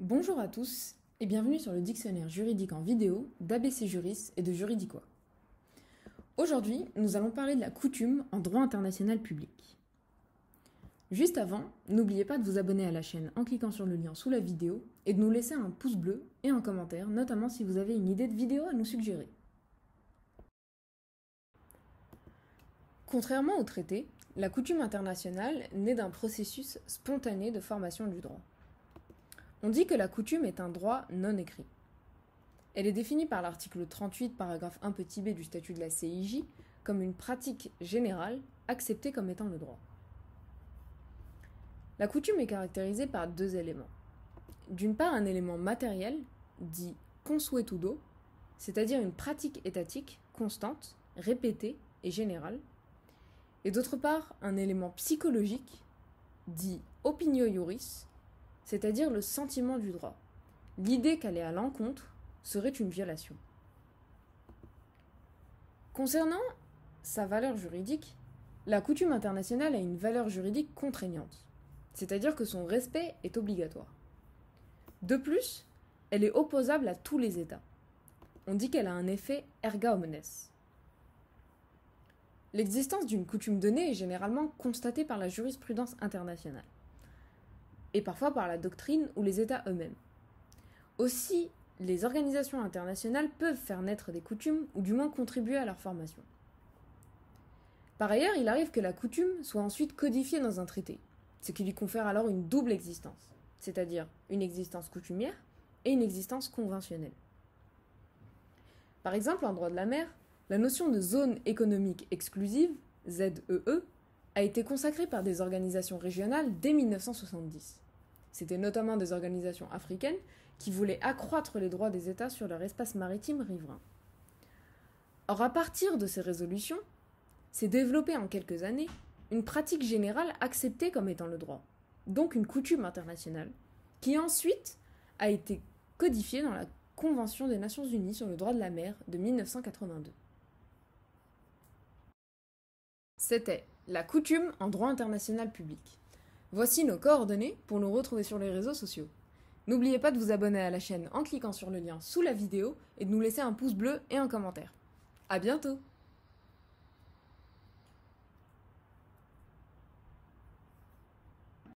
Bonjour à tous et bienvenue sur le dictionnaire juridique en vidéo d'ABC Juris et de Juridiquois. Aujourd'hui, nous allons parler de la coutume en droit international public. Juste avant, n'oubliez pas de vous abonner à la chaîne en cliquant sur le lien sous la vidéo et de nous laisser un pouce bleu et un commentaire, notamment si vous avez une idée de vidéo à nous suggérer. Contrairement au traité, la coutume internationale naît d'un processus spontané de formation du droit. On dit que la coutume est un droit non écrit. Elle est définie par l'article 38, paragraphe 1 petit b du statut de la CIJ comme une pratique générale acceptée comme étant le droit. La coutume est caractérisée par deux éléments. D'une part, un élément matériel, dit consuetudo, c'est-à-dire une pratique étatique constante, répétée et générale, et d'autre part, un élément psychologique, dit opinio iuris, c'est-à-dire le sentiment du droit. L'idée qu'elle est à l'encontre serait une violation. Concernant sa valeur juridique, la coutume internationale a une valeur juridique contraignante, c'est-à-dire que son respect est obligatoire. De plus, elle est opposable à tous les États. On dit qu'elle a un effet erga omnes. L'existence d'une coutume donnée est généralement constatée par la jurisprudence internationale, et parfois par la doctrine ou les États eux-mêmes. Aussi, les organisations internationales peuvent faire naître des coutumes ou du moins contribuer à leur formation. Par ailleurs, il arrive que la coutume soit ensuite codifiée dans un traité, ce qui lui confère alors une double existence, c'est-à-dire une existence coutumière et une existence conventionnelle. Par exemple, en droit de la mer, la notion de zone économique exclusive, ZEE, a été consacrée par des organisations régionales dès 1970. C'était notamment des organisations africaines qui voulaient accroître les droits des États sur leur espace maritime riverain. Or, à partir de ces résolutions, s'est développée en quelques années une pratique générale acceptée comme étant le droit, donc une coutume internationale, qui ensuite a été codifiée dans la Convention des Nations Unies sur le droit de la mer de 1982. C'était la coutume en droit international public. Voici nos coordonnées pour nous retrouver sur les réseaux sociaux. N'oubliez pas de vous abonner à la chaîne en cliquant sur le lien sous la vidéo et de nous laisser un pouce bleu et un commentaire. À bientôt!